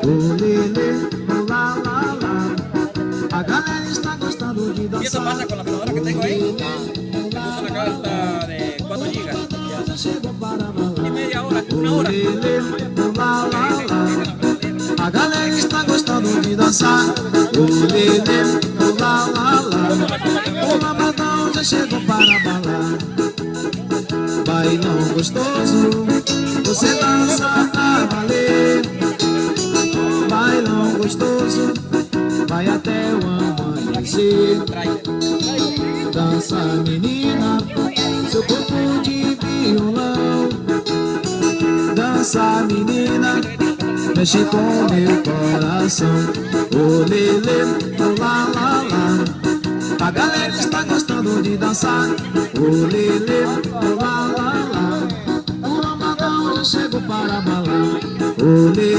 o lelê, o lá, lá, lá. A galera está gostando de dançar. ¿Y eso pasa con la pelotadora que tengo ahí? Me puso una carta de 4 gigas. Y media hora, una hora. A galera está gostando de dançar. O lelê, o lá, lá, lá. O babadão já chegou para balar. Bailão gostoso, você dança pra valer. Bailão gostoso, vai até o amanhecer. Dança menina, seu corpo de violão. Dança menina, mexe com meu coração. O lelê, o lá, lá, lá. A galera está gostando de dançar. O lelê, o lá, lá, lá. O ramadão já chegou para balar. O lelê,